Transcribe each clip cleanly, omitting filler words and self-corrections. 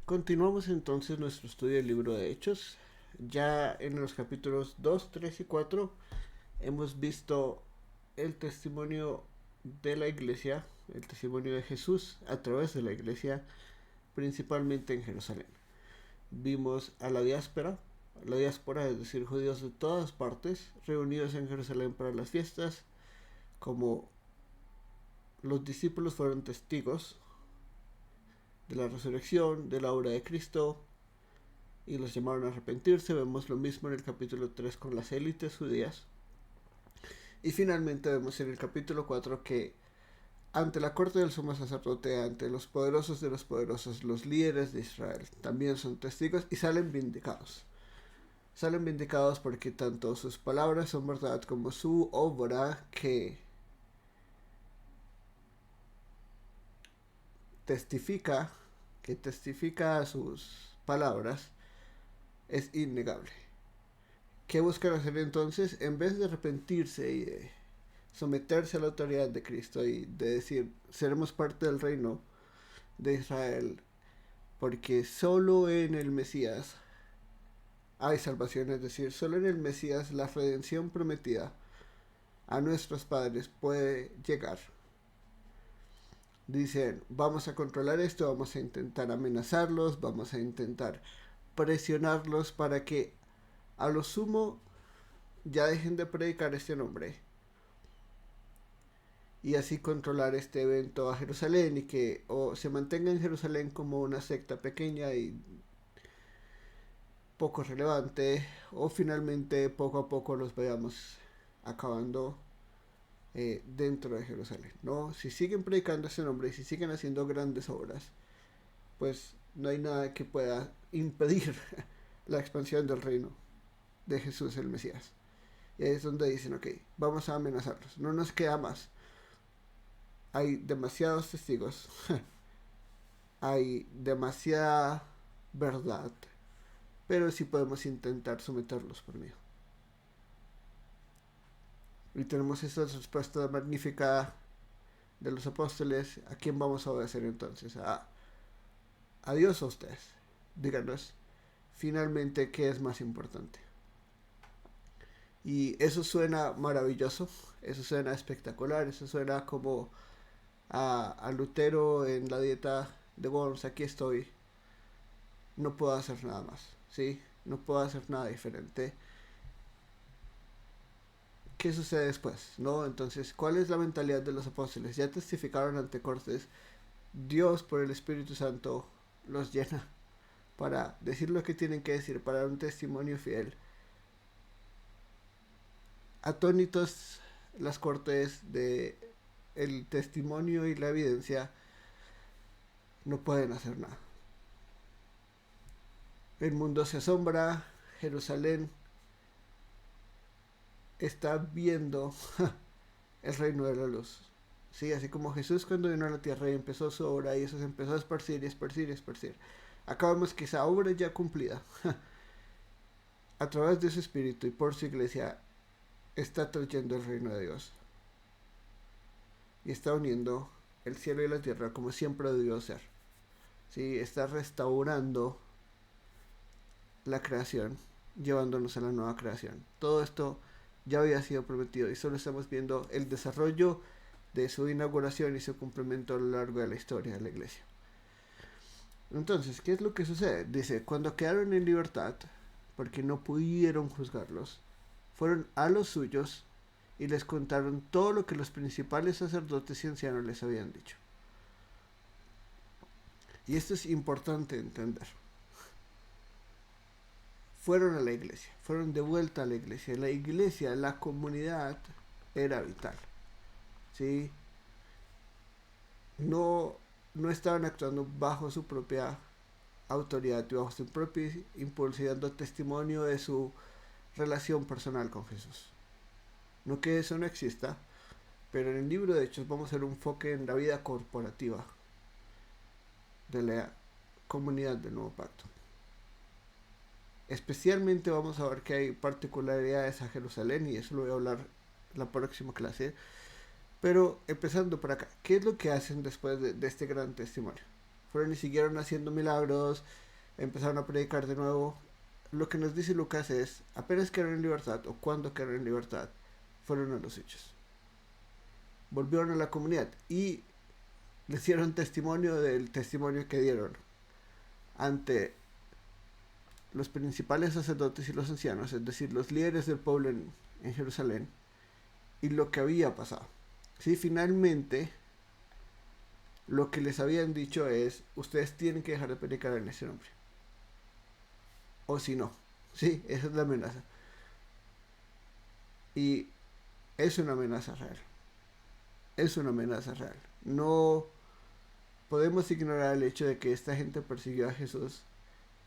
Continuamos entonces nuestro estudio del libro de Hechos. Ya en los capítulos 2, 3 y 4 hemos visto el testimonio de la iglesia, el testimonio de Jesús a través de la iglesia, principalmente en Jerusalén. Vimos a la diáspora, es decir, judíos de todas partes, reunidos en Jerusalén para las fiestas, como los discípulos fueron testigos de la resurrección, de la obra de Cristo, y los llamaron a arrepentirse. Vemos lo mismo en el capítulo 3 con las élites judías. Y finalmente vemos en el capítulo 4 que ante la corte del sumo sacerdote, ante los poderosos de los poderosos, los líderes de Israel también son testigos y salen vindicados. Salen vindicados porque tanto sus palabras son verdad como su obra que testifica a sus palabras es innegable. ¿Qué buscan hacer entonces? En vez de arrepentirse y de someterse a la autoridad de Cristo y de decir, seremos parte del reino de Israel, porque solo en el Mesías hay salvación, es decir, solo en el Mesías la redención prometida a nuestros padres puede llegar. Dicen, vamos a controlar esto, vamos a intentar amenazarlos, vamos a intentar presionarlos para que a lo sumo ya dejen de predicar este nombre y así controlar este evento a Jerusalén y que o se mantenga en Jerusalén como una secta pequeña y poco relevante, o finalmente poco a poco los vayamos acabando dentro de Jerusalén, ¿no? Si siguen predicando ese nombre y si siguen haciendo grandes obras, pues no hay nada que pueda impedir la expansión del reino de Jesús el Mesías. Y ahí es donde dicen, ok, vamos a amenazarlos, no nos queda más. Hay demasiados testigos, hay demasiada verdad, pero sí podemos intentar someterlos por mí. Y tenemos esta respuesta magnífica de los apóstoles. ¿A quién vamos a obedecer entonces? A Dios o a ustedes. Díganos finalmente qué es más importante. Y eso suena maravilloso, eso suena espectacular, eso suena como a Lutero en la dieta de Worms, aquí estoy, no puedo hacer nada más, ¿sí? No puedo hacer nada diferente. ¿Qué sucede después? ¿No? Entonces, ¿cuál es la mentalidad de los apóstoles? Ya testificaron ante cortes, Dios por el Espíritu Santo los llena para decir lo que tienen que decir, para dar un testimonio fiel. Atónitos las cortes de el testimonio y la evidencia, no pueden hacer nada. El mundo se asombra, Jerusalén está viendo el reino de la luz. Sí, así como Jesús cuando vino a la tierra y empezó su obra y eso se empezó a esparcir y esparcir y esparcir. Acá vemos que esa obra ya cumplida a través de su espíritu y por su iglesia está trayendo el reino de Dios y está uniendo el cielo y la tierra como siempre debió ser. Sí, está restaurando la creación, llevándonos a la nueva creación. Todo esto ya había sido prometido y solo estamos viendo el desarrollo de su inauguración y su cumplimiento a lo largo de la historia de la iglesia. Entonces, ¿qué es lo que sucede? Dice, cuando quedaron en libertad, porque no pudieron juzgarlos, fueron a los suyos y les contaron todo lo que los principales sacerdotes y ancianos les habían dicho. Y esto es importante entender. Fueron a la iglesia, fueron de vuelta a la iglesia, la comunidad era vital, ¿sí? No estaban actuando bajo su propia autoridad y bajo su propio impulso y dando testimonio de su relación personal con Jesús. No que eso no exista, pero en el libro de Hechos vamos a ver un enfoque en la vida corporativa de la comunidad del Nuevo Pacto. Especialmente vamos a ver que hay particularidades a Jerusalén y eso lo voy a hablar en la próxima clase. Pero empezando por acá, ¿qué es lo que hacen después de este gran testimonio? Fueron y siguieron haciendo milagros, empezaron a predicar de nuevo. Lo que nos dice Lucas es, apenas quedaron en libertad, o cuando quedaron en libertad, fueron a los hechos. Volvieron a la comunidad y les dieron testimonio del testimonio que dieron ante los principales sacerdotes y los ancianos, es decir, los líderes del pueblo en Jerusalén, y lo que había pasado. Sí, finalmente, lo que les habían dicho es, ustedes tienen que dejar de predicar en ese nombre. O si no, sí, esa es la amenaza. Y es una amenaza real. Es una amenaza real. No podemos ignorar el hecho de que esta gente persiguió a Jesús.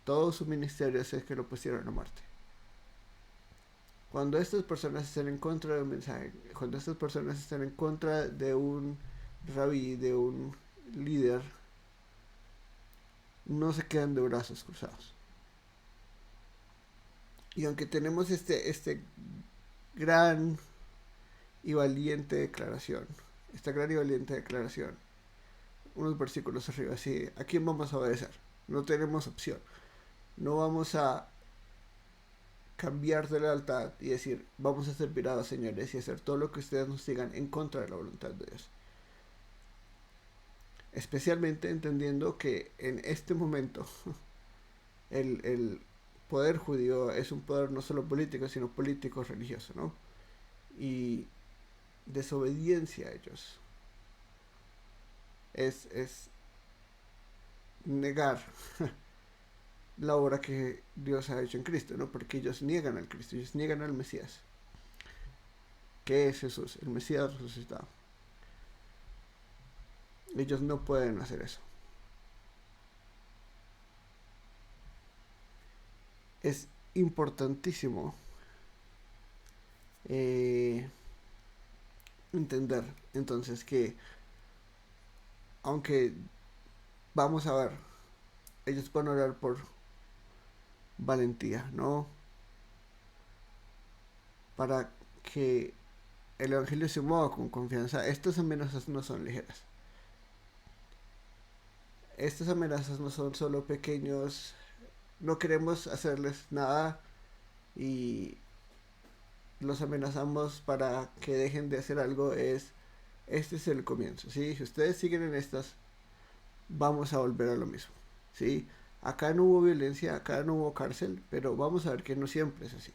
Todo su ministerio es que lo pusieron a muerte. Cuando estas personas están en contra de un mensaje, cuando estas personas están en contra de un rabí, de un líder, no se quedan de brazos cruzados. Y aunque tenemos este gran y valiente declaración, esta gran y valiente declaración, unos versículos arriba, así, ¿a quién vamos a obedecer? No tenemos opción. No vamos a cambiar de lealtad y decir, vamos a servir a los señores y hacer todo lo que ustedes nos digan en contra de la voluntad de Dios. Especialmente entendiendo que en este momento el poder judío es un poder no solo político, sino político religioso, ¿no? Y desobediencia a ellos es negar la obra que Dios ha hecho en Cristo, ¿no? Porque ellos niegan al Cristo, ellos niegan al Mesías, que es Jesús, el Mesías resucitado. Ellos no pueden hacer eso. Es importantísimo entender entonces que aunque vamos a ver, ellos pueden orar por valentía, ¿no? Para que el evangelio se mueva con confianza. Estas amenazas no son ligeras. Estas amenazas no son solo pequeños, no queremos hacerles nada y los amenazamos para que dejen de hacer algo. Este es el comienzo, ¿sí? Si ustedes siguen en estas, vamos a volver a lo mismo, ¿sí? Acá no hubo violencia, acá no hubo cárcel, pero vamos a ver que no siempre es así,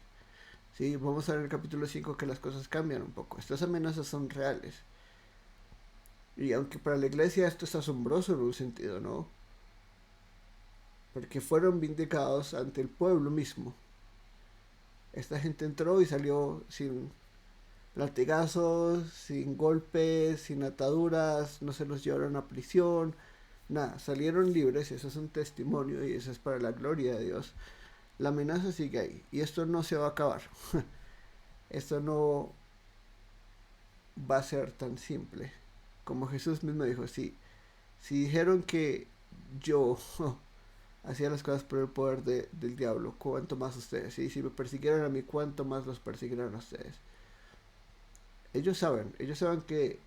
¿sí? Vamos a ver en el capítulo 5 que las cosas cambian un poco. Estas amenazas son reales. Y aunque para la iglesia esto es asombroso en un sentido, ¿no? Porque fueron vindicados ante el pueblo mismo. Esta gente entró y salió sin latigazos, sin golpes, sin ataduras, no se los llevaron a prisión, nada, salieron libres, y eso es un testimonio y eso es para la gloria de Dios. La amenaza sigue ahí y esto no se va a acabar. Esto no va a ser tan simple. Como Jesús mismo dijo, si dijeron que yo hacía las cosas por el poder del diablo, cuánto más ustedes. ¿Sí? Si me persiguieron a mí, cuánto más los persiguieron a ustedes. Ellos saben que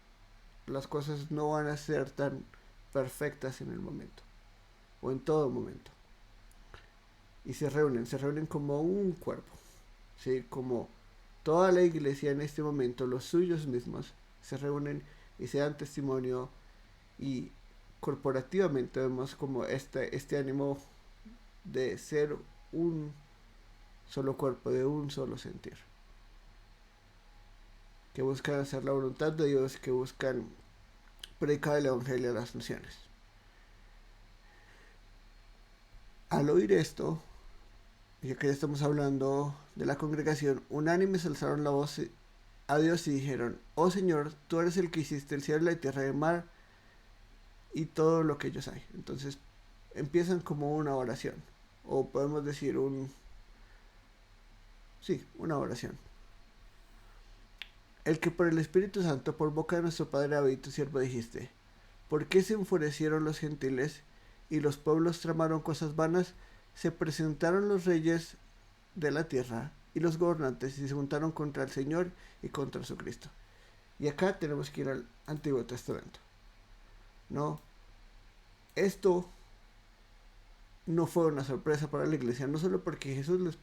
las cosas no van a ser tan perfectas en el momento o en todo momento. Y se reúnen como un cuerpo, ¿sí? Como toda la iglesia en este momento, los suyos mismos se reúnen y se dan testimonio, y corporativamente vemos como este ánimo de ser un solo cuerpo, de un solo sentir, que buscan hacer la voluntad de Dios, que buscan predicar el evangelio a las naciones. Al oír esto, ya que ya estamos hablando de la congregación, unánimes alzaron la voz a Dios y dijeron, oh Señor, tú eres el que hiciste el cielo, la tierra y el mar y todo lo que ellos hay. Entonces empiezan como una oración, o podemos decir una oración. El que por el Espíritu Santo, por boca de nuestro Padre David, tu siervo, dijiste, ¿por qué se enfurecieron los gentiles y los pueblos tramaron cosas vanas? Se presentaron los reyes de la tierra y los gobernantes y se juntaron contra el Señor y contra su Cristo. Y acá tenemos que ir al Antiguo Testamento, ¿no? Esto no fue una sorpresa para la iglesia, no solo porque Jesús les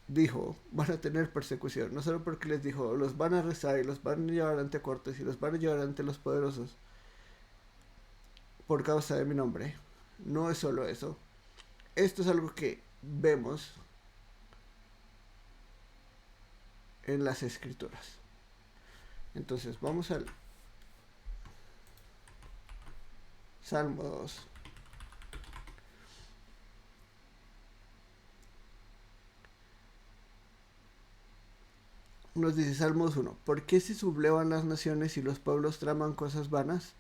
dijo, van a tener persecución, no solo porque les dijo, los van a arrestar y los van a llevar ante cortes y los van a llevar ante los poderosos por causa de mi nombre. No es solo eso. Esto es algo que vemos en las escrituras. Entonces vamos al Salmo 2. Nos dice Salmos 1. ¿Por qué se sublevan las naciones y los pueblos traman cosas vanas?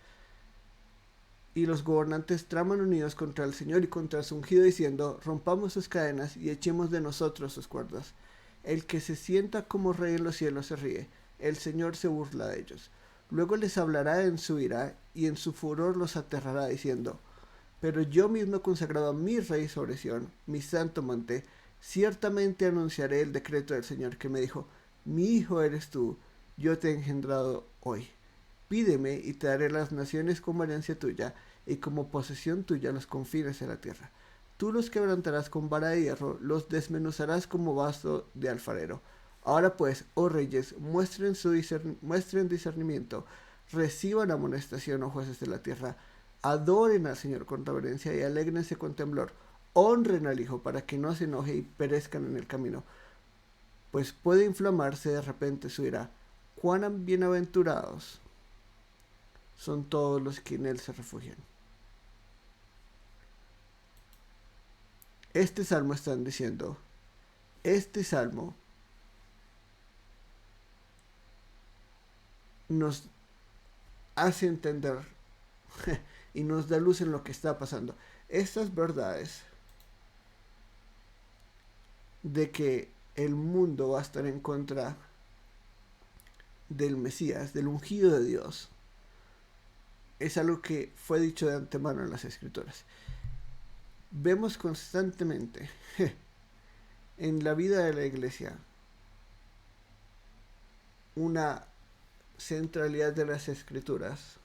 Y los gobernantes traman unidos contra el Señor y contra su ungido, diciendo, rompamos sus cadenas y echemos de nosotros sus cuerdas. El que se sienta como rey en los cielos se ríe, el Señor se burla de ellos. Luego les hablará en su ira y en su furor los aterrará, diciendo, pero yo mismo he consagrado a mi rey sobre Sión, mi santo monte, ciertamente anunciaré el decreto del Señor que me dijo, mi hijo eres tú, yo te he engendrado hoy. Pídeme y te daré las naciones como herencia tuya y como posesión tuya los confines de la tierra. Tú los quebrantarás con vara de hierro, los desmenuzarás como vaso de alfarero. Ahora pues, oh reyes, muestren discernimiento, reciban amonestación, oh jueces de la tierra, adoren al Señor con reverencia y alégrense con temblor, honren al Hijo para que no se enoje y perezcan en el camino, pues puede inflamarse de repente su ira. Cuán bienaventurados son todos los que en Él se refugian. Este salmo están diciendo, este salmo nos hace entender y nos da luz en lo que está pasando. Estas verdades de que el mundo va a estar en contra del Mesías, del ungido de Dios, es algo que fue dicho de antemano en las Escrituras. Vemos constantemente en la vida de la iglesia una centralidad de las Escrituras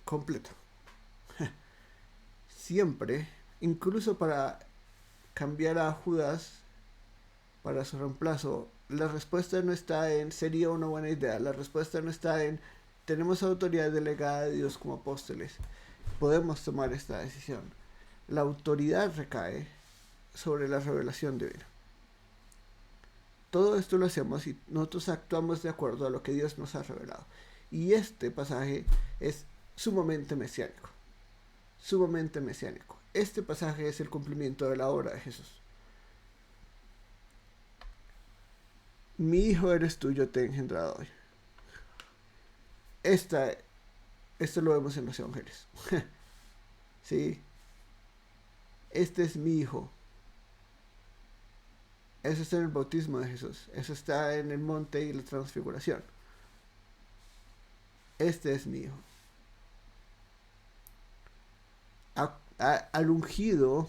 completa. Siempre, incluso para cambiar a Judas para su reemplazo, la respuesta no está en sería una buena idea, la respuesta no está en tenemos autoridad delegada de Dios como apóstoles, podemos tomar esta decisión. La autoridad recae sobre la revelación divina. Todo esto lo hacemos y nosotros actuamos de acuerdo a lo que Dios nos ha revelado. Y este pasaje es sumamente mesiánico. Sumamente mesiánico. Este pasaje es el cumplimiento de la obra de Jesús. Mi hijo eres tú, yo te he engendrado hoy. Esto lo vemos en los evangelios. ¿Sí? Este es mi hijo. Eso está en el bautismo de Jesús. Eso está en el monte y la transfiguración. Este es mi hijo. Al ungido,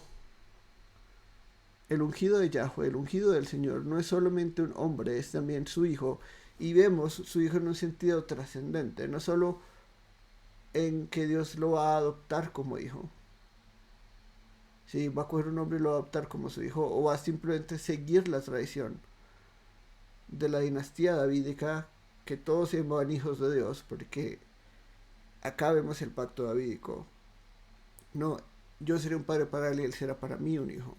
el ungido de Yahweh, el ungido del Señor, no es solamente un hombre, es también su hijo. Y vemos su hijo en un sentido trascendente, no solo en que Dios lo va a adoptar como hijo. Sí, va a coger un hombre y lo va a adoptar como su hijo, o va a simplemente seguir la tradición de la dinastía davídica, que todos se llamaban hijos de Dios, porque acá vemos el pacto davídico. No, yo seré un padre para él y él será para mí un hijo.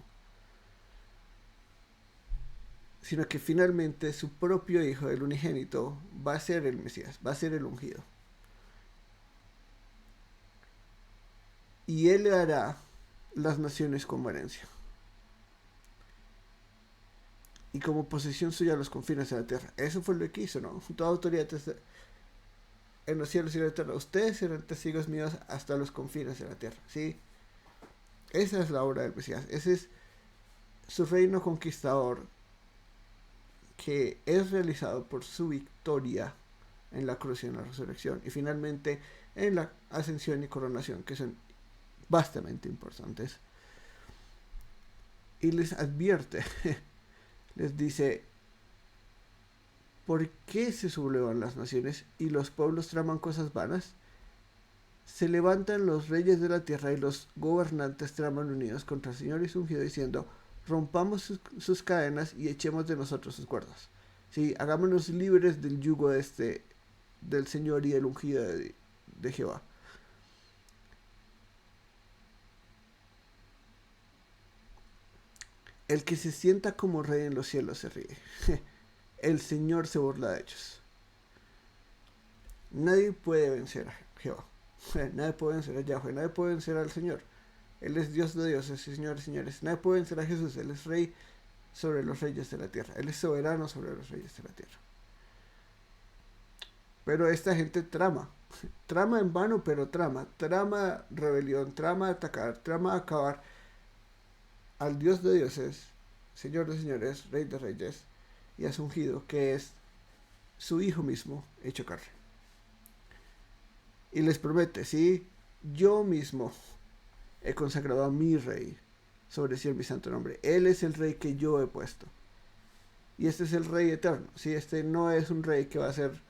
Sino que finalmente su propio hijo, el unigénito, va a ser el Mesías, va a ser el ungido. Y él le dará las naciones como herencia. Y como posesión suya los confines de la tierra. Eso fue lo que hizo, ¿no? Toda autoridad en los cielos y en la tierra. Ustedes serán testigos míos hasta los confines de la tierra, ¿sí? Esa es la obra del Mesías. Ese es su reino conquistador, que es realizado por su victoria en la cruz y en la resurrección. Y finalmente en la ascensión y coronación, que son bastante importantes. Y les advierte, les dice, ¿Por qué se sublevan las naciones y los pueblos traman cosas vanas? Se levantan los reyes de la tierra y los gobernantes traman unidos contra el Señor y su ungido, diciendo: rompamos sus cadenas y echemos de nosotros sus cuerdas. Sí, hagámonos libres del yugo del Señor y del ungido de Jehová. El que se sienta como rey en los cielos se ríe. El Señor se burla de ellos. Nadie puede vencer a Jehová. Nadie puede vencer a Yahweh. Nadie puede vencer al Señor. Él es Dios de dioses, señores, señores. Nadie puede vencer a Jesús. Él es rey sobre los reyes de la tierra. Él es soberano sobre los reyes de la tierra. Pero esta gente trama. Trama en vano, pero trama. Trama rebelión, trama atacar, trama acabar al Dios de dioses, Señor de señores, Rey de reyes, y a su ungido, que es su Hijo mismo hecho carne. Y les promete: sí, yo mismo he consagrado a mi Rey sobre sí mi santo nombre. Él es el Rey que yo he puesto. Y este es el Rey eterno. Sí, este no es un Rey que va a ser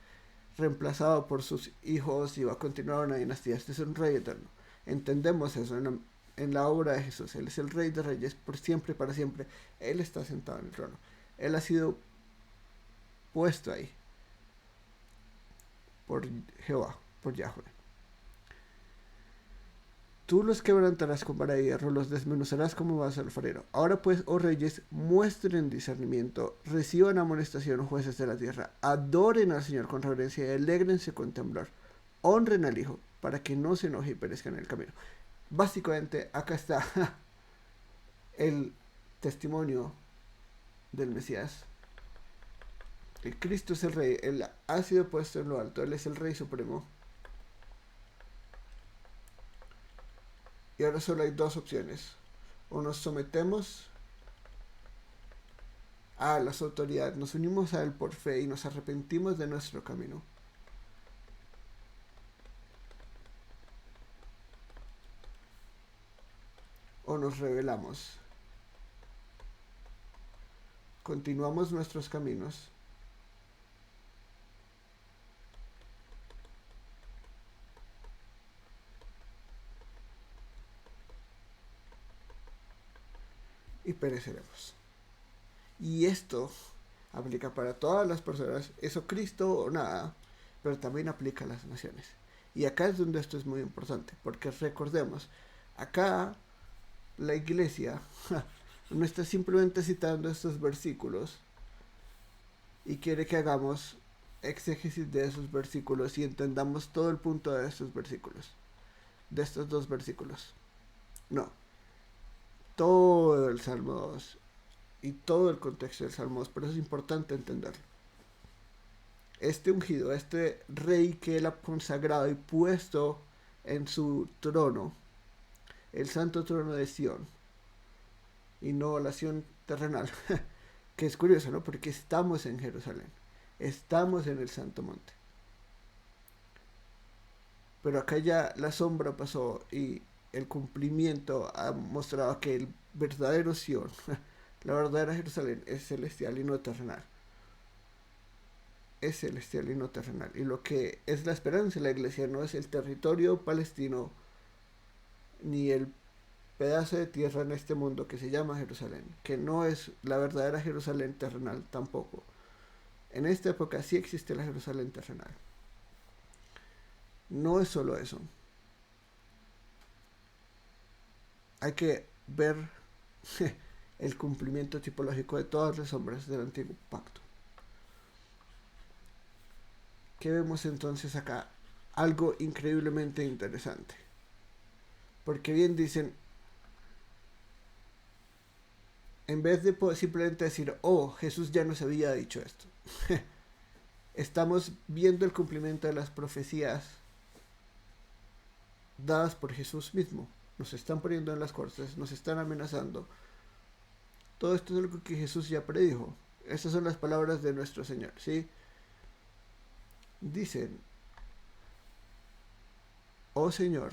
reemplazado por sus hijos y va a continuar una dinastía. Este es un Rey eterno. Entendemos eso en la obra de Jesús. Él es el Rey de reyes por siempre y para siempre. Él está sentado en el trono. Él ha sido puesto ahí por Jehová, por Yahweh. Tú los quebrantarás con vara de hierro, los desmenuzarás como vas al alfarero. Ahora pues, oh reyes, muestren discernimiento, reciban amonestación, jueces de la tierra, adoren al Señor con reverencia y alégrense con temblor. Honren al Hijo, para que no se enoje y perezca en el camino. Básicamente, acá está el testimonio del Mesías. El Cristo es el Rey, Él ha sido puesto en lo alto, Él es el Rey Supremo. Y ahora solo hay dos opciones: o nos sometemos a las autoridades, nos unimos a Él por fe y nos arrepentimos de nuestro camino, o nos rebelamos, continuamos nuestros caminos y pereceremos. Y esto aplica para todas las personas, eso Cristo o nada, pero también aplica a las naciones. Y acá es donde esto es muy importante, porque recordemos, acá la iglesia no está simplemente citando estos versículos y quiere que hagamos exégesis de esos versículos y entendamos todo el punto de estos versículos, de estos dos versículos. No, todo el Salmo 2 y todo el contexto del Salmo 2, por eso es importante entenderlo. Este ungido, este rey que él ha consagrado y puesto en su trono, el santo trono de Sión, y no la Sión terrenal, que es curioso, ¿no? Porque estamos en Jerusalén, estamos en el santo monte. Pero acá ya la sombra pasó y el cumplimiento ha mostrado que el verdadero Sión, la verdadera Jerusalén, es celestial y no terrenal. Es celestial y no terrenal. Y lo que es la esperanza de la iglesia no es el territorio palestino ni el pedazo de tierra en este mundo que se llama Jerusalén, que no es la verdadera Jerusalén terrenal tampoco. En esta época sí existe la Jerusalén terrenal. No es solo eso. Hay que ver el cumplimiento tipológico de todas las sombras del antiguo pacto. ¿Qué vemos entonces acá? Algo increíblemente interesante. Porque bien dicen, en vez de simplemente decir: oh, Jesús ya nos había dicho esto, estamos viendo el cumplimiento de las profecías dadas por Jesús mismo. Nos están poniendo en las cortes, nos están amenazando. Todo esto es algo que Jesús ya predijo. Estas son las palabras de nuestro Señor, ¿sí? Dicen: oh Señor,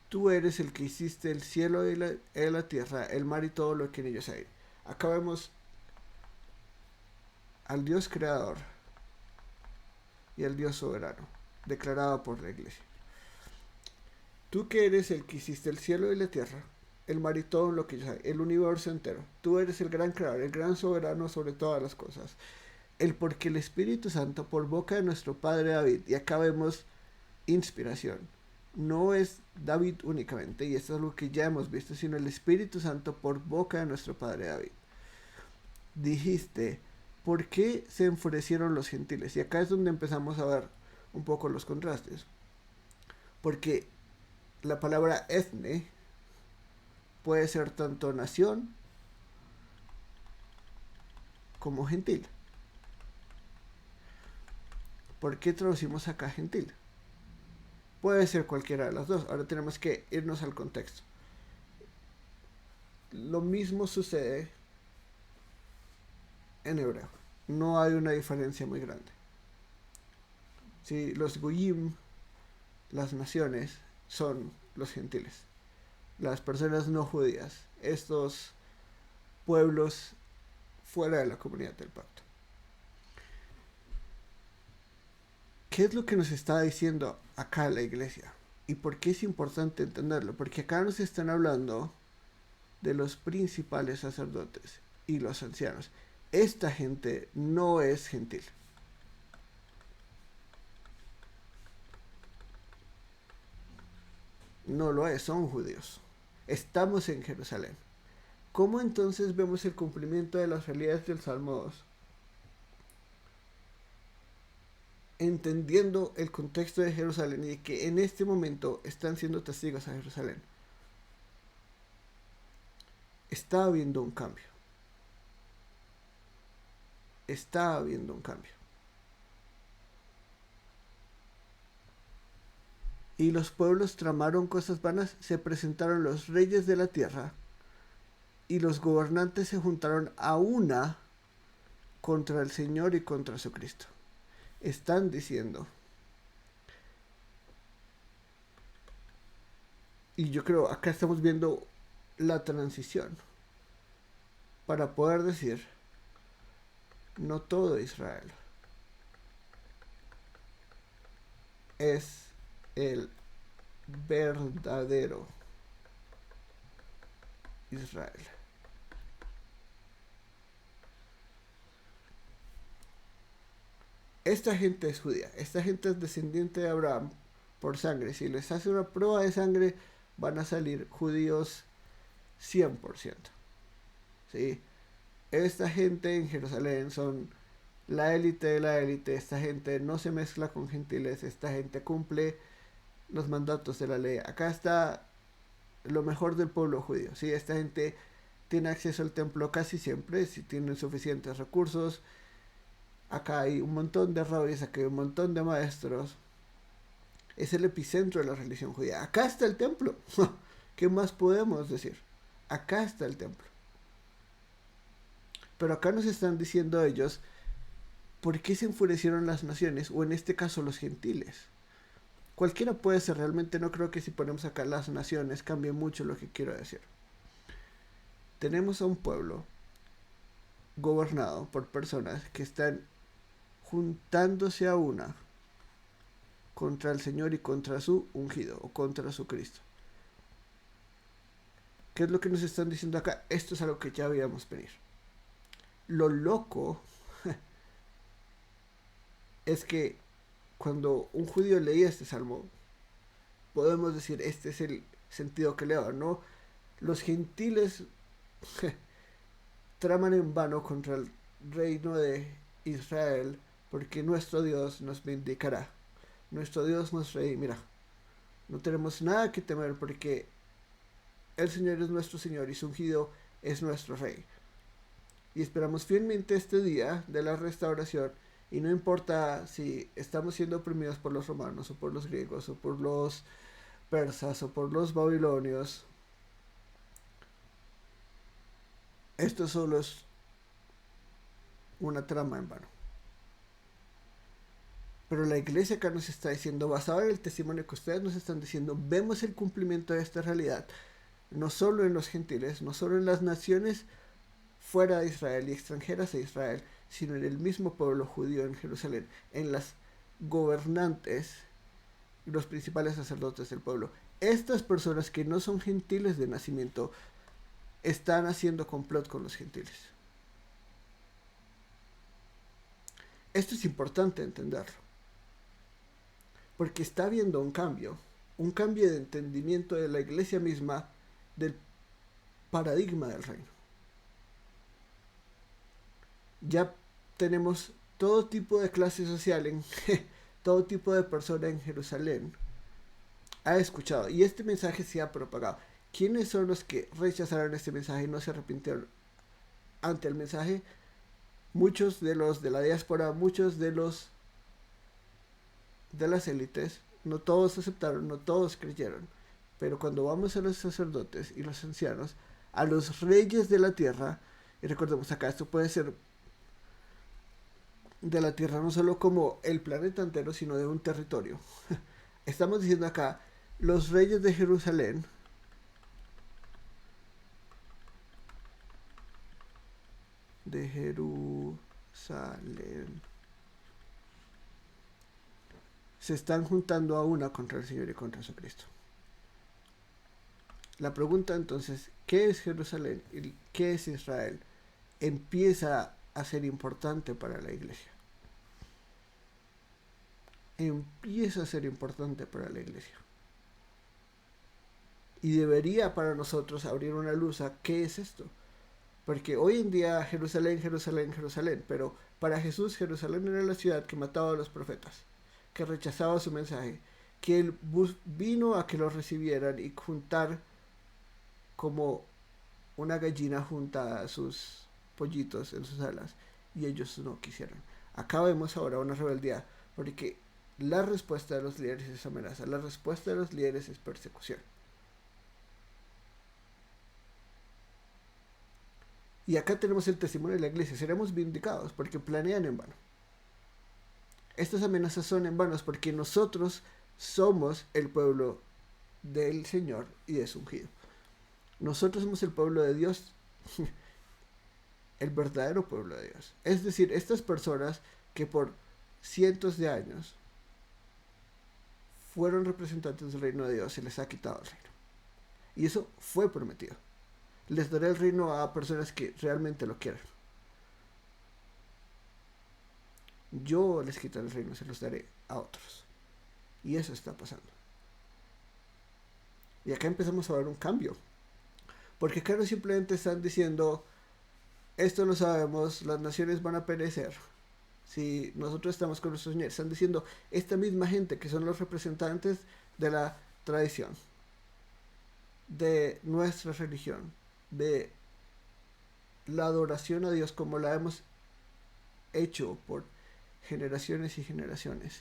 tú eres el que hiciste el cielo y la tierra, el mar y todo lo que en ellos hay. Acá vemos al Dios creador y al Dios soberano, declarado por la iglesia. Tú que eres el que hiciste el cielo y la tierra, el mar y todo lo que hay, el universo entero. Tú eres el gran creador, el gran soberano sobre todas las cosas. El porque el Espíritu Santo por boca de nuestro Padre David, y acá vemos inspiración, no es David únicamente, y esto es algo que ya hemos visto, sino el Espíritu Santo por boca de nuestro Padre David. Dijiste, ¿por qué se enfurecieron los gentiles? Y acá es donde empezamos a ver un poco los contrastes. Porque la palabra etne puede ser tanto nación como gentil. ¿Por qué traducimos acá gentil? Puede ser cualquiera de las dos. Ahora tenemos que irnos al contexto. Lo mismo sucede en hebreo. No hay una diferencia muy grande. Si los goyim, las naciones, son los gentiles. Las personas no judías. Estos pueblos fuera de la comunidad del pacto. ¿Qué es lo que nos está diciendo acá la iglesia? ¿Y por qué es importante entenderlo? Porque acá nos están hablando de los principales sacerdotes y los ancianos. Esta gente no es gentil. No lo es, son judíos. Estamos en Jerusalén. ¿Cómo entonces vemos el cumplimiento de las realidades del Salmo 2? Entendiendo el contexto de Jerusalén y que en este momento están siendo testigos a Jerusalén. Está habiendo un cambio. Está habiendo un cambio. Y los pueblos tramaron cosas vanas, se presentaron los reyes de la tierra y los gobernantes se juntaron a una contra el Señor y contra su Cristo. Están diciendo, y yo creo acá estamos viendo la transición para poder decir, no todo Israel es el verdadero Israel. Esta gente es judía, esta gente es descendiente de Abraham por sangre. Si les hace una prueba de sangre, van a salir judíos 100%. ¿Sí? Esta gente en Jerusalén son la élite de la élite. Esta gente no se mezcla con gentiles. Esta gente cumple los mandatos de la ley. Acá está lo mejor del pueblo judío. ¿Sí? Esta gente tiene acceso al templo casi siempre, si tienen suficientes recursos. Acá hay un montón de rabis, acá hay un montón de maestros. Es el epicentro de la religión judía. Acá está el templo. ¿Qué más podemos decir? Acá está el templo. Pero acá nos están diciendo ellos, ¿por qué se enfurecieron las naciones? O en este caso los gentiles. Cualquiera puede ser, realmente no creo que si ponemos acá las naciones cambie mucho lo que quiero decir. Tenemos a un pueblo gobernado por personas que están juntándose a una contra el Señor y contra su ungido o contra su Cristo. ¿Qué es lo que nos están diciendo acá? Esto es algo que ya veíamos venir. Lo loco es que cuando un judío leía este salmo, podemos decir, este es el sentido que le da, ¿no? Los gentiles traman en vano contra el reino de Israel, porque nuestro Dios nos vindicará. Nuestro Dios nos redimirá. No tenemos nada que temer porque el Señor es nuestro Señor y su ungido es nuestro Rey. Y esperamos fielmente este día de la restauración, y no importa si estamos siendo oprimidos por los romanos o por los griegos o por los persas o por los babilonios. Esto solo es una trama en vano. Pero la iglesia acá nos está diciendo, basado en el testimonio que ustedes nos están diciendo, vemos el cumplimiento de esta realidad, no solo en los gentiles, no solo en las naciones fuera de Israel y extranjeras de Israel, sino en el mismo pueblo judío en Jerusalén, en las gobernantes y los principales sacerdotes del pueblo. Estas personas que no son gentiles de nacimiento están haciendo complot con los gentiles. Esto es importante entenderlo, porque está habiendo un cambio de entendimiento de la iglesia misma del paradigma del reino. Ya tenemos todo tipo de clase social, todo tipo de persona en Jerusalén ha escuchado y este mensaje se ha propagado. ¿Quiénes son los que rechazaron este mensaje y no se arrepintieron ante el mensaje? Muchos de los de la diáspora, muchos de los de las élites, no todos aceptaron, no todos creyeron. Pero cuando vamos a los sacerdotes y los ancianos, a los reyes de la tierra, y recordemos acá, esto puede ser de la tierra no solo como el planeta entero, sino de un territorio. Estamos diciendo acá, los reyes de Jerusalén, se están juntando a una contra el Señor y contra su Cristo. La pregunta entonces, ¿qué es Jerusalén y qué es Israel? Empieza a ser importante para la iglesia. Empieza a ser importante para la iglesia. Y debería para nosotros abrir una luz a qué es esto. Porque hoy en día Jerusalén, Jerusalén, Jerusalén, pero para Jesús Jerusalén era la ciudad que mataba a los profetas, que rechazaba su mensaje, que él vino a que los recibieran y juntar como una gallina junta a sus pollitos en sus alas, y ellos no quisieron. Acá vemos ahora una rebeldía, porque la respuesta de los líderes es amenaza, la respuesta de los líderes es persecución. Y acá tenemos el testimonio de la iglesia, seremos vindicados porque planean en vano. Estas amenazas son en vano porque nosotros somos el pueblo del Señor y de su ungido. Nosotros somos el pueblo de Dios, el verdadero pueblo de Dios. Es decir, estas personas que por cientos de años fueron representantes del reino de Dios, se les ha quitado el reino. Y eso fue prometido. Les daré el reino a personas que realmente lo quieran. Yo les quitaré el reino, se los daré a otros. Y eso está pasando. Y acá empezamos a ver un cambio. Porque acá no simplemente están diciendo, esto lo sabemos, las naciones van a perecer. Si nosotros estamos con nuestros señores, están diciendo, esta misma gente que son los representantes de la tradición, de nuestra religión, de la adoración a Dios como la hemos hecho por generaciones y generaciones,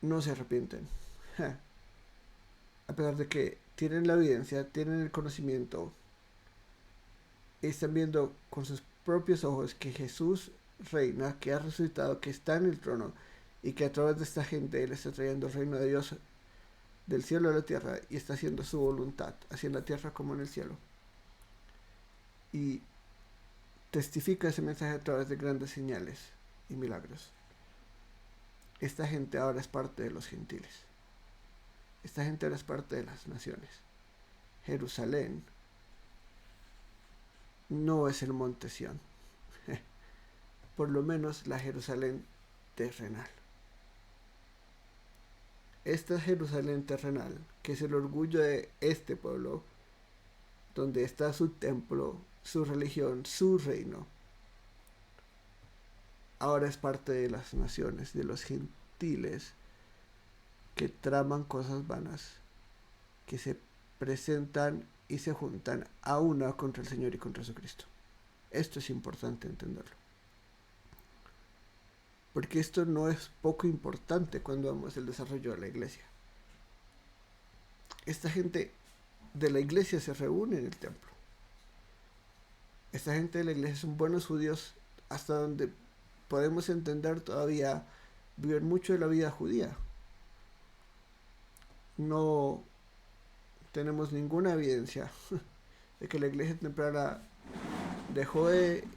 no se arrepienten. A pesar de que tienen la evidencia, tienen el conocimiento, están viendo con sus propios ojos que Jesús reina, que ha resucitado, que está en el trono y que a través de esta gente Él está trayendo el reino de Dios del cielo a la tierra y está haciendo su voluntad, así en la tierra como en el cielo. Y testifica ese mensaje a través de grandes señales y milagros. Esta gente ahora es parte de los gentiles. Esta gente ahora es parte de las naciones. Jerusalén no es el monte Sión. Por lo menos la Jerusalén terrenal. Esta Jerusalén terrenal, que es el orgullo de este pueblo, donde está su templo, su religión, su reino, ahora es parte de las naciones, de los gentiles que traman cosas vanas, que se presentan y se juntan a una contra el Señor y contra su Cristo. Esto es importante entenderlo. Porque esto no es poco importante cuando vemos el desarrollo de la iglesia. Esta gente de la iglesia se reúne en el templo. Esta gente de la iglesia son buenos judíos, hasta donde podemos entender todavía viven mucho de la vida judía. No tenemos ninguna evidencia de que la iglesia temprana dejó de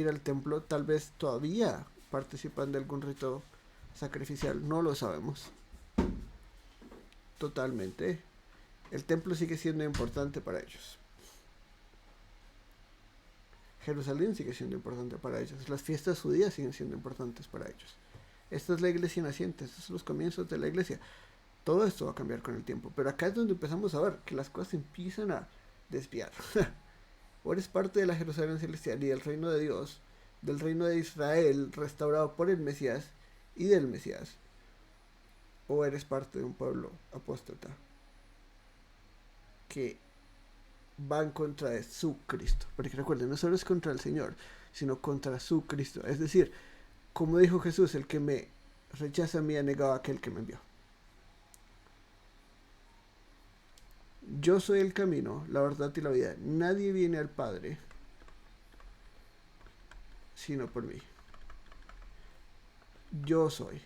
ir al templo, tal vez todavía participan de algún rito sacrificial, no lo sabemos totalmente. El templo sigue siendo importante para ellos. Jerusalén sigue siendo importante para ellos. Las fiestas judías siguen siendo importantes para ellos. Esta es la iglesia naciente, estos son los comienzos de la iglesia. Todo esto va a cambiar con el tiempo, pero acá es donde empezamos a ver que las cosas empiezan a desviar. O eres parte de la Jerusalén celestial y del reino de Dios, del reino de Israel restaurado por el Mesías y del Mesías, o eres parte de un pueblo apóstata que va en contra de su Cristo. Porque recuerden, no solo es contra el Señor, sino contra su Cristo. Es decir, como dijo Jesús, el que me rechaza a mí ha negado a aquel que me envió. Yo soy el camino, la verdad y la vida. Nadie viene al Padre sino por mí. Yo soy.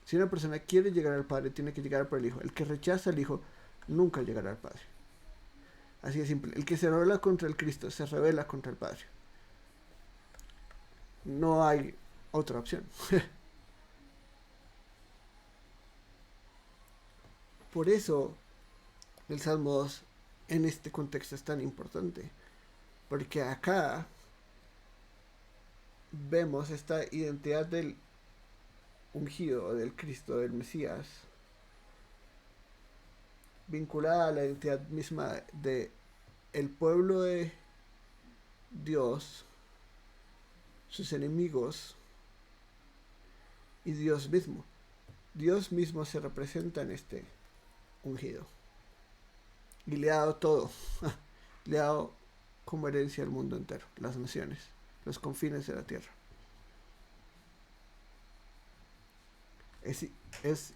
Si una persona quiere llegar al Padre, tiene que llegar por el Hijo. El que rechaza al Hijo nunca llegará al Padre. Así de simple. El que se revela contra el Cristo se revela contra el Padre. No hay otra opción. Por eso el Salmo 2 en este contexto es tan importante. Porque acá vemos esta identidad del ungido, del Cristo, del Mesías, vinculada a la identidad misma de el pueblo de Dios, sus enemigos y Dios mismo. Dios mismo se representa en este ungido y le ha dado todo. Le ha dado como herencia al mundo entero, las naciones, los confines de la tierra. Es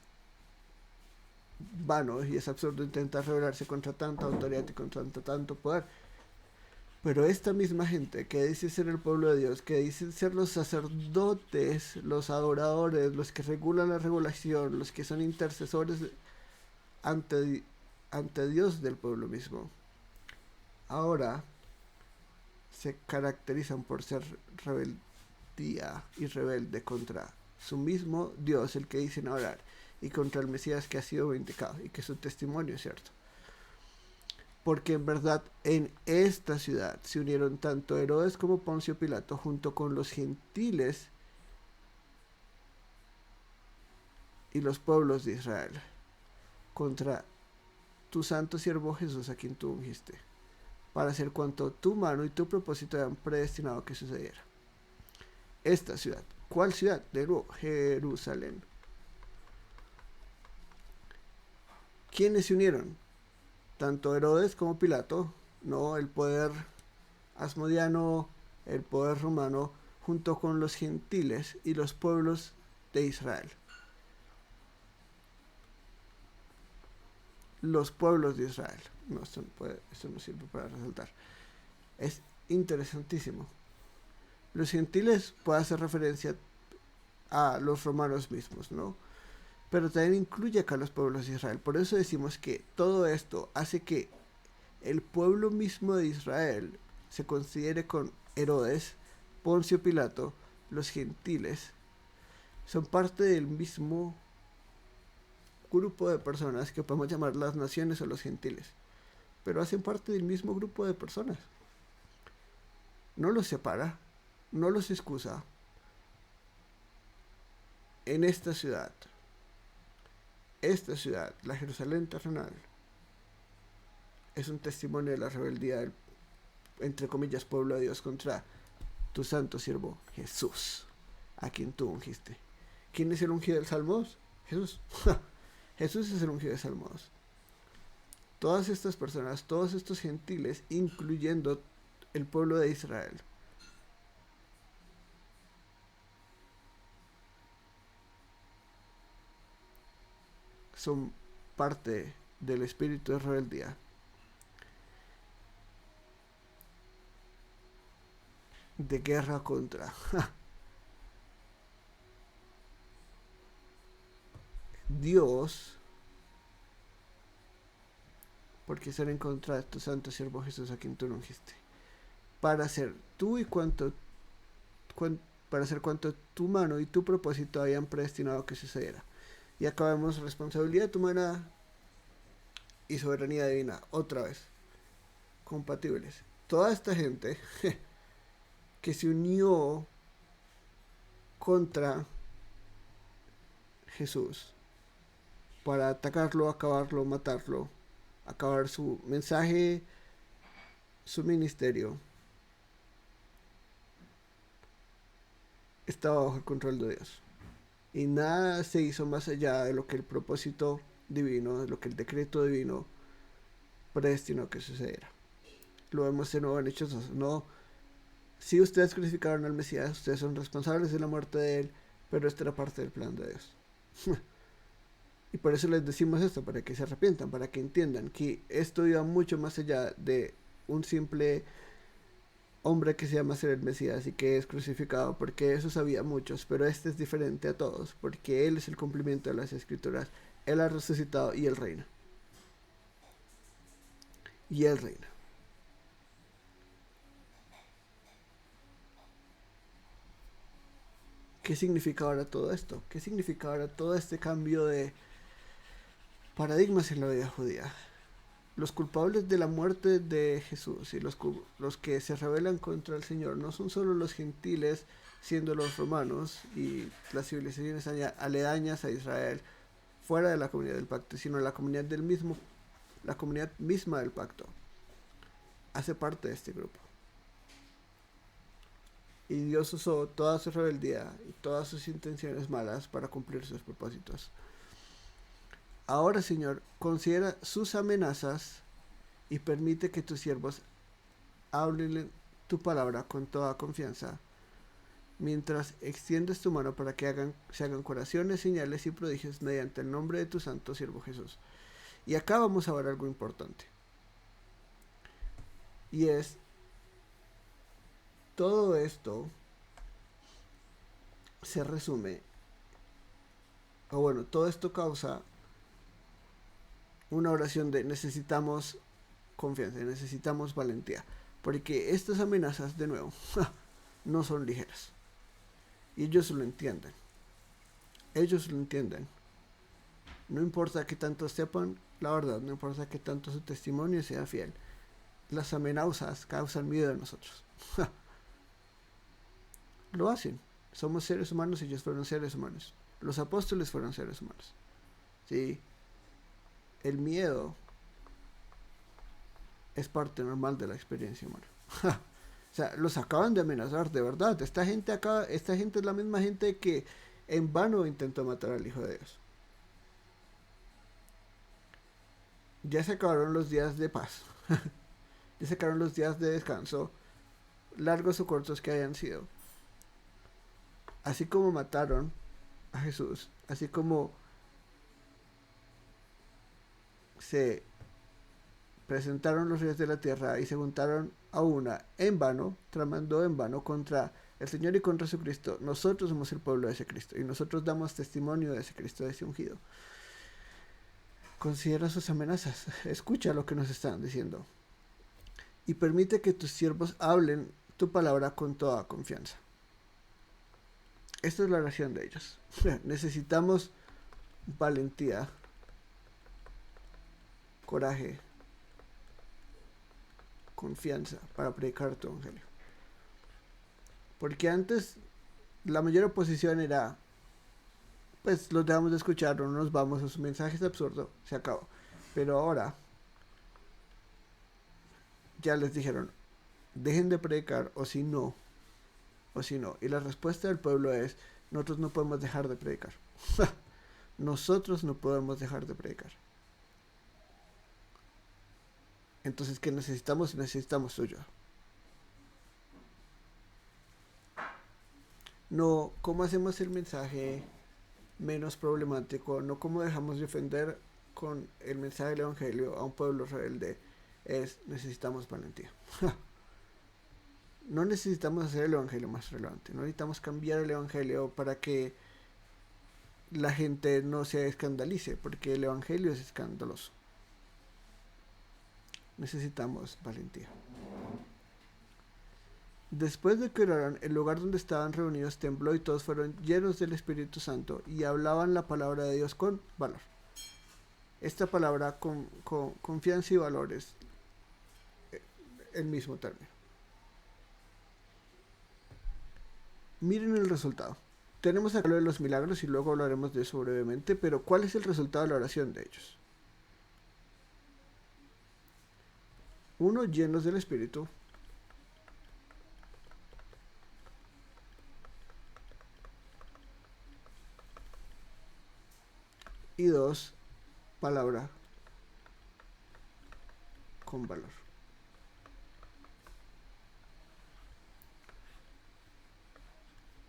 vano y es absurdo intentar rebelarse contra tanta autoridad y contra tanto poder. Pero esta misma gente que dice ser el pueblo de Dios, que dice ser los sacerdotes, los adoradores, los que regulan la regulación, los que son intercesores ante Dios del pueblo mismo, ahora se caracterizan por ser rebeldía y rebelde contra su mismo Dios, el que dicen orar, y contra el Mesías que ha sido vindicado y que su testimonio es cierto. Porque en verdad en esta ciudad se unieron tanto Herodes como Poncio Pilato junto con los gentiles y los pueblos de Israel contra tu santo siervo Jesús, a quien tú ungiste, para hacer cuanto tu mano y tu propósito habían predestinado que sucediera. Esta ciudad, ¿cuál ciudad? De nuevo, Jerusalén. ¿Quiénes se unieron? Tanto Herodes como Pilato, no el poder asmodiano, el poder romano, junto con los gentiles y los pueblos de Israel. Los pueblos de Israel. No, esto no sirve para resaltar. Es interesantísimo. Los gentiles puede hacer referencia a los romanos mismos, ¿no? Pero también incluye acá a los pueblos de Israel. Por eso decimos que todo esto hace que el pueblo mismo de Israel se considere con Herodes, Poncio Pilato, los gentiles. Son parte del mismo grupo de personas que podemos llamar las naciones o los gentiles. Pero hacen parte del mismo grupo de personas. No los separa, no los excusa. En esta ciudad, la Jerusalén terrenal, es un testimonio de la rebeldía del, entre comillas, pueblo de Dios contra tu santo siervo Jesús, a quien tú ungiste. ¿Quién es el ungido del Salmos? Jesús. Jesús es el ungido del Salmos. Todas estas personas, todos estos gentiles, incluyendo el pueblo de Israel, son parte del espíritu de rebeldía, de guerra contra Dios, porque están en contra de tu santo siervo Jesús, a quien tú ungiste, para hacer tú y cuanto para hacer cuanto tu mano y tu propósito hayan predestinado que sucediera. Y acabamos responsabilidad humana y soberanía divina, otra vez, compatibles. Toda esta gente que se unió contra Jesús para atacarlo, acabarlo, matarlo, acabar su mensaje, su ministerio, estaba bajo el control de Dios. Y nada se hizo más allá de lo que el propósito divino, de lo que el decreto divino predestinó que sucediera. Lo vemos de nuevo en Hechos 2. No, si ustedes crucificaron al Mesías, ustedes son responsables de la muerte de él, pero esta era parte del plan de Dios. Y por eso les decimos esto, para que se arrepientan, para que entiendan que esto iba mucho más allá de un simple hombre que se llama ser el Mesías y que es crucificado, porque eso sabía muchos, pero este es diferente a todos, porque él es el cumplimiento de las escrituras. Él ha resucitado y él reina. Y él reina. ¿Qué significa ahora todo esto? ¿Qué significa ahora todo este cambio de paradigmas en la vida judía? Los culpables de la muerte de Jesús y los que se rebelan contra el Señor no son solo los gentiles, siendo los romanos y las civilizaciones aledañas a Israel, fuera de la comunidad del pacto, sino la comunidad la comunidad misma del pacto hace parte de este grupo. Y Dios usó toda su rebeldía y todas sus intenciones malas para cumplir sus propósitos. Ahora, Señor, considera sus amenazas y permite que tus siervos hablen tu palabra con toda confianza, mientras extiendes tu mano para que se hagan curaciones, señales y prodigios mediante el nombre de tu santo siervo Jesús. Y acá vamos a ver algo importante. Y es, todo esto se resume, o bueno, todo esto causa una oración de necesitamos confianza, necesitamos valentía, porque estas amenazas, de nuevo, no son ligeras. Y ellos lo entienden. Ellos lo entienden. No importa que tanto sepan la verdad, no importa que tanto su testimonio sea fiel. Las amenazas causan miedo a nosotros. Lo hacen. Somos seres humanos y ellos fueron seres humanos. Los apóstoles fueron seres humanos. ¿Sí? El miedo es parte normal de la experiencia humana. O sea, los acaban de amenazar, de verdad. Esta gente es la misma gente que en vano intentó matar al Hijo de Dios. Ya se acabaron los días de paz. Ya se acabaron los días de descanso, largos o cortos que hayan sido. Así como mataron a Jesús, así como se presentaron los reyes de la tierra y se juntaron a una en vano, tramando en vano contra el Señor y contra su Cristo. Nosotros somos el pueblo de ese Cristo y nosotros damos testimonio de ese Cristo, de ese ungido. Considera sus amenazas, escucha lo que nos están diciendo y permite que tus siervos hablen tu palabra con toda confianza. Esta es la oración de ellos. Necesitamos valentía, coraje, confianza para predicar tu evangelio. Porque antes la mayor oposición era, pues los dejamos de escuchar o no nos vamos, o su mensaje es absurdo, se acabó. Pero ahora ya les dijeron, dejen de predicar o si no. Y la respuesta del pueblo es, nosotros no podemos dejar de predicar. Nosotros no podemos dejar de predicar. Entonces, ¿qué necesitamos? Necesitamos su ayuda. No, ¿cómo hacemos el mensaje menos problemático? No, ¿cómo dejamos de ofender con el mensaje del evangelio a un pueblo rebelde? Necesitamos valentía. No necesitamos hacer el evangelio más relevante. No necesitamos cambiar el evangelio para que la gente no se escandalice, porque el evangelio es escandaloso. Necesitamos valentía. Después de que oraron, el lugar donde estaban reunidos tembló y todos fueron llenos del Espíritu Santo y hablaban la palabra de Dios con valor. Esta palabra con confianza y valor es el mismo término. Miren el resultado. Tenemos acá lo de los milagros y luego hablaremos de eso brevemente, pero ¿cuál es el resultado de la oración de ellos? 1, llenos del Espíritu. Y 2, palabra con valor.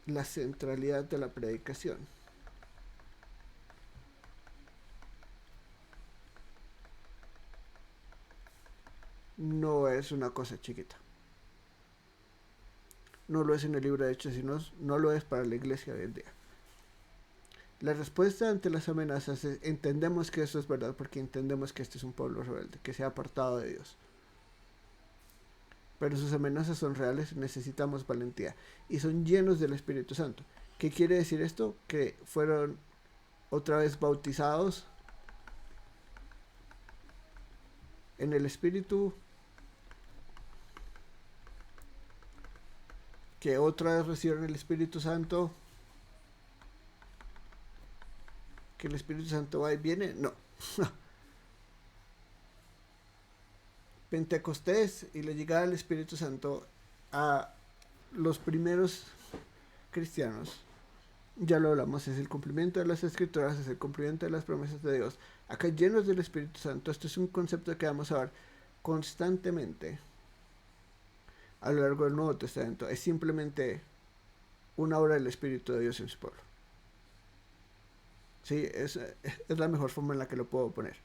La centralidad de la predicación. No es una cosa chiquita. No lo es en el libro de Hechos, sino no lo es para la iglesia de hoy en día. La respuesta ante las amenazas es: entendemos que eso es verdad porque entendemos que este es un pueblo rebelde, que se ha apartado de Dios. Pero sus amenazas son reales, necesitamos valentía. Y son llenos del Espíritu Santo. ¿Qué quiere decir esto? Que fueron otra vez bautizados en el Espíritu, que otra vez recibieron el Espíritu Santo, que el Espíritu Santo va y viene. No. Pentecostés y la llegada del Espíritu Santo a los primeros cristianos, ya lo hablamos, es el cumplimiento de las escrituras, es el cumplimiento de las promesas de Dios. Acá llenos del Espíritu Santo, esto es un concepto que vamos a ver constantemente a lo largo del Nuevo Testamento. Es simplemente una obra del Espíritu de Dios en su pueblo. Sí, es la mejor forma en la que lo puedo poner.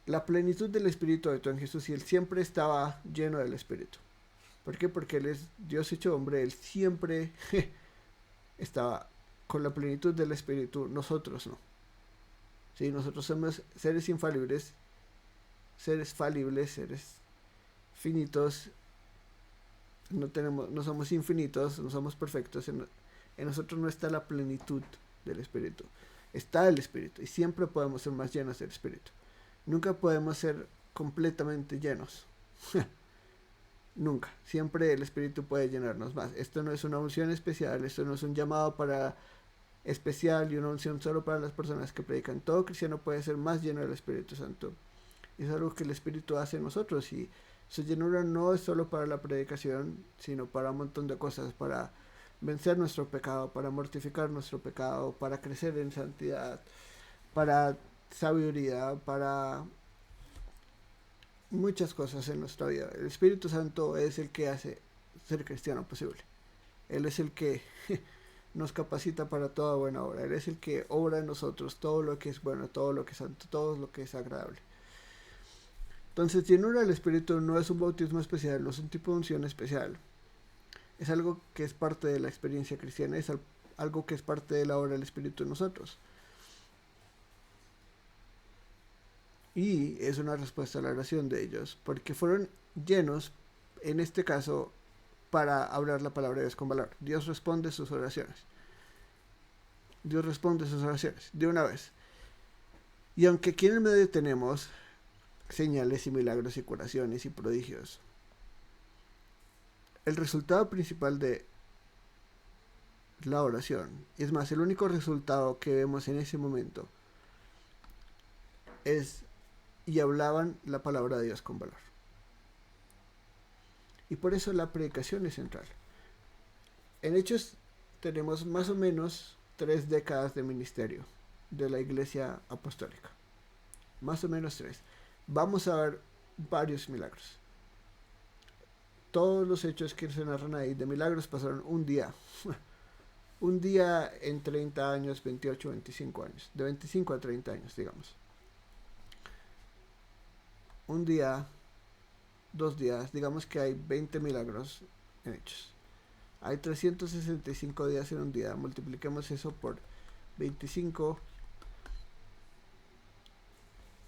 La plenitud del Espíritu habitó en Jesús y Él siempre estaba lleno del Espíritu. ¿Por qué? Porque Él es Dios hecho hombre, Él siempre estaba con la plenitud del Espíritu, nosotros no. Sí, nosotros somos seres infalibles, seres falibles, seres finitos, no somos infinitos, no somos perfectos, en nosotros no está la plenitud del Espíritu, está el Espíritu y siempre podemos ser más llenos del Espíritu. Nunca podemos ser completamente llenos. Nunca. Siempre el Espíritu puede llenarnos más. Esto no es una unción especial, esto no es un llamado para especial y una unción solo para las personas que predican. Todo cristiano puede ser más lleno del Espíritu Santo. Y es algo que el Espíritu hace en nosotros. Y su llenura no es solo para la predicación, sino para un montón de cosas, para vencer nuestro pecado, para mortificar nuestro pecado, para crecer en santidad, para sabiduría, para muchas cosas en nuestra vida. El Espíritu Santo es el que hace ser cristiano posible. Él es el que nos capacita para toda buena obra. Él es el que obra en nosotros todo lo que es bueno, todo lo que es santo, todo lo que es agradable. Entonces, llenura del Espíritu no es un bautismo especial, no es un tipo de unción especial. Es algo que es parte de la experiencia cristiana, es algo que es parte de la obra del Espíritu en nosotros. Y es una respuesta a la oración de ellos, porque fueron llenos, en este caso, para hablar la palabra de Dios con valor. Dios responde sus oraciones. Dios responde sus oraciones, de una vez. Y aunque aquí en el medio tenemos señales y milagros y curaciones y prodigios, el resultado principal de la oración, es más, el único resultado que vemos en ese momento, es: y hablaban la palabra de Dios con valor. Y por eso la predicación es central. En Hechos tenemos más o menos 3 décadas de ministerio de la iglesia apostólica. Más o menos 3. Vamos a ver varios milagros. Todos los hechos que se narran ahí de milagros pasaron un día. Un día en 30 años, 28, 25 años. De 25 a 30 años, digamos. Un día, 2 días, digamos que hay 20 milagros en Hechos. Hay 365 días en un día. Multipliquemos eso por 25.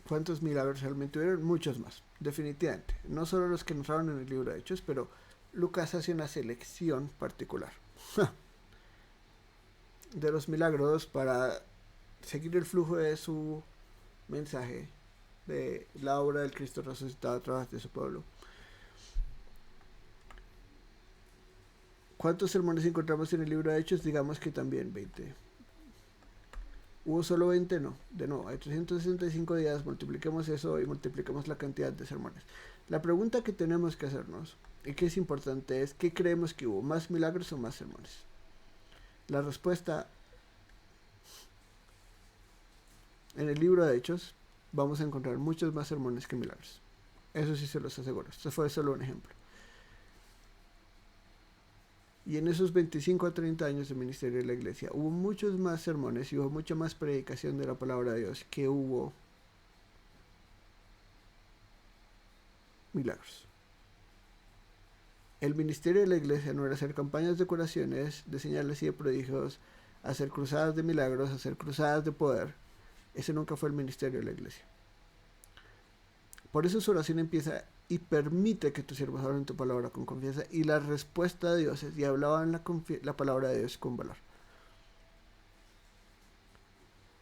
¿Cuántos milagros realmente hubieron? Muchos más, definitivamente. No solo los que narraron en el libro de Hechos, pero Lucas hace una selección particular de los milagros para seguir el flujo de su mensaje, de la obra del Cristo resucitado a través de su pueblo. ¿Cuántos sermones encontramos en el libro de Hechos? Digamos que también 20. ¿Hubo solo 20? No, de nuevo, hay 365 días, multipliquemos eso y multipliquemos la cantidad de sermones. La pregunta que tenemos que hacernos, y que es importante, es ¿qué creemos que hubo? ¿Más milagros o más sermones? La respuesta, en el libro de Hechos, vamos a encontrar muchos más sermones que milagros. Eso sí se los aseguro. Esto fue solo un ejemplo. Y en esos 25 a 30 años de ministerio de la iglesia hubo muchos más sermones y hubo mucha más predicación de la palabra de Dios que hubo milagros. El ministerio de la iglesia no era hacer campañas de curaciones, de señales y de prodigios, hacer cruzadas de milagros, hacer cruzadas de poder. Ese nunca fue el ministerio de la iglesia. Por eso su oración empieza: y permite que tus siervos hablen tu palabra con confianza. Y la respuesta de Dios es: y hablaban la palabra de Dios con valor.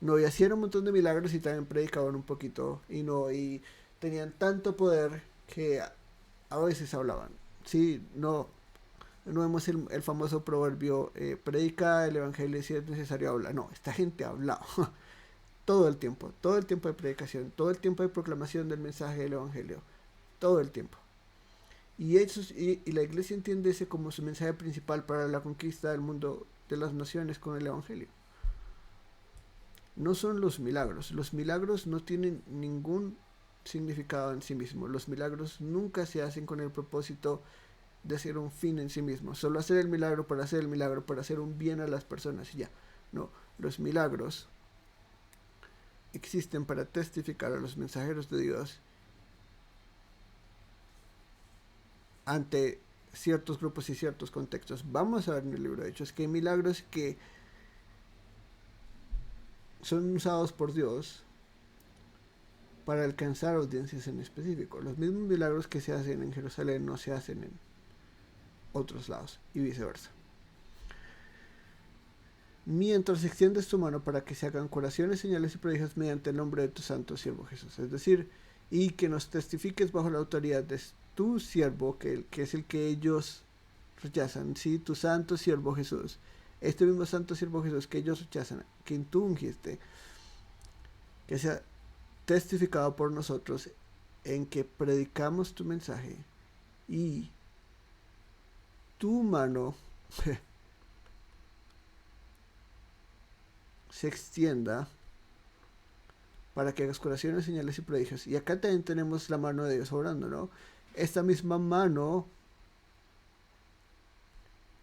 No, y hacían un montón de milagros y también predicaban un poquito. Y tenían tanto poder que a veces hablaban. Sí, no vemos el famoso proverbio, predica el evangelio y si es necesario habla. No, esta gente hablaba todo el tiempo de predicación, todo el tiempo de proclamación del mensaje del evangelio, todo el tiempo. Y la iglesia entiende ese como su mensaje principal para la conquista del mundo, de las naciones, con el evangelio. No son los milagros. Los milagros no tienen ningún significado en sí mismo. Los milagros nunca se hacen con el propósito de ser un fin en sí mismo. Solo hacer el milagro, para hacer un bien a las personas y ya. No, los milagros existen para testificar a los mensajeros de Dios ante ciertos grupos y ciertos contextos. Vamos a ver en el libro de Hechos que hay milagros que son usados por Dios para alcanzar audiencias en específico. Los mismos milagros que se hacen en Jerusalén no se hacen en otros lados y viceversa. Mientras extiendes tu mano para que se hagan curaciones, señales y prodigios mediante el nombre de tu santo siervo Jesús. Es decir, y que nos testifiques bajo la autoridad de tu siervo, que es el que ellos rechazan, ¿sí? Tu santo siervo Jesús. Este mismo santo siervo Jesús que ellos rechazan, que tú ungiste, que sea testificado por nosotros en que predicamos tu mensaje y tu mano se extienda para que hagas curaciones, señales y prodigios. Y acá también tenemos la mano de Dios obrando, ¿no? Esta misma mano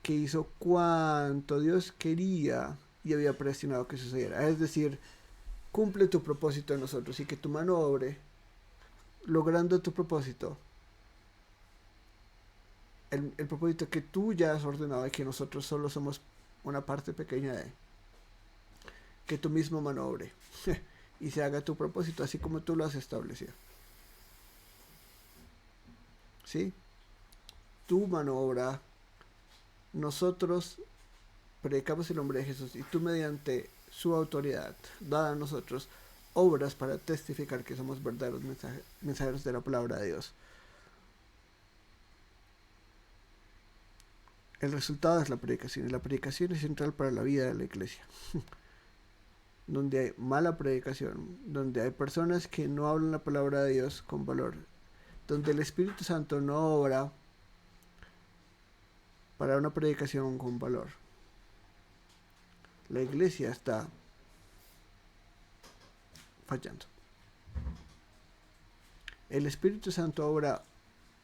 que hizo cuanto Dios quería y había predestinado que sucediera. Es decir, cumple tu propósito en nosotros y que tu mano obre, logrando tu propósito. El propósito que tú ya has ordenado y que nosotros solo somos una parte pequeña de. Que tu mismo mano obre y se haga tu propósito así como tú lo has establecido. ¿Sí? Tu mano obra, nosotros predicamos el nombre de Jesús y tú mediante su autoridad dada a nosotros obras para testificar que somos verdaderos mensajeros de la palabra de Dios. El resultado es la predicación y la predicación es central para la vida de la iglesia. Donde hay mala predicación, donde hay personas que no hablan la palabra de Dios con valor, donde el Espíritu Santo no obra para una predicación con valor, la iglesia está fallando. El Espíritu Santo obra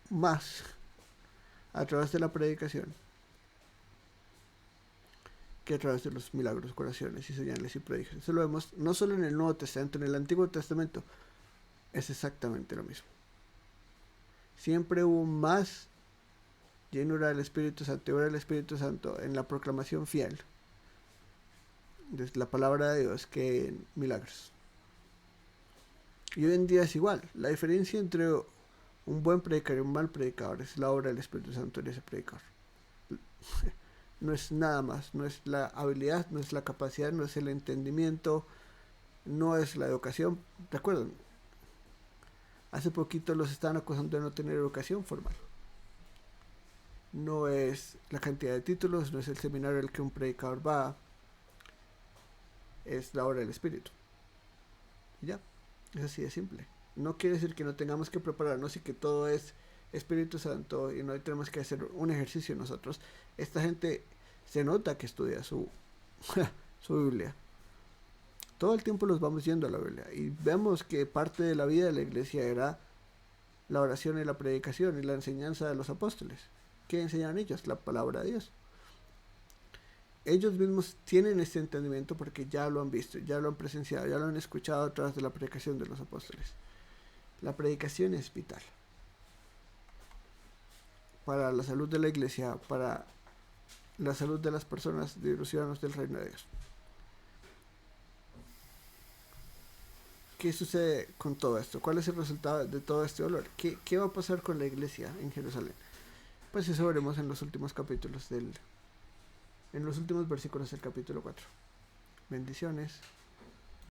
más a través de la predicación que a través de los milagros, curaciones y señales y prodigios. Eso lo vemos no solo en el Nuevo Testamento, en el Antiguo Testamento es exactamente lo mismo. Siempre hubo más llenura del Espíritu Santo, obra del Espíritu Santo en la proclamación fiel de la palabra de Dios que en milagros. Y hoy en día es igual. La diferencia entre Un buen predicador y un mal predicador es la obra del Espíritu Santo en ese predicador. No es nada más, no es la habilidad, no es la capacidad, no es el entendimiento, no es la educación. ¿Recuerdan? Hace poquito los estaban acusando de no tener educación formal. No es la cantidad de títulos, no es el seminario al que un predicador va, es la obra del Espíritu. Y ya, es así de simple. No quiere decir que no tengamos que prepararnos y que todo es Espíritu Santo y no tenemos que hacer un ejercicio nosotros. Esta gente se nota que estudia su Biblia. Todo el tiempo los vamos yendo a la Biblia y vemos que parte de la vida de la iglesia era la oración y la predicación y la enseñanza de los apóstoles. ¿Qué enseñan ellos? La palabra de Dios. Ellos mismos tienen este entendimiento porque ya lo han visto, ya lo han presenciado, ya lo han escuchado a través de la predicación de los apóstoles. La predicación es vital para la salud de la iglesia, para la salud de las personas, de los ciudadanos del reino de Dios. ¿Qué sucede con todo esto? ¿Cuál es el resultado de todo este dolor? ¿Qué va a pasar con la iglesia en Jerusalén? Pues eso veremos en los últimos capítulos en los últimos versículos del capítulo 4. Bendiciones.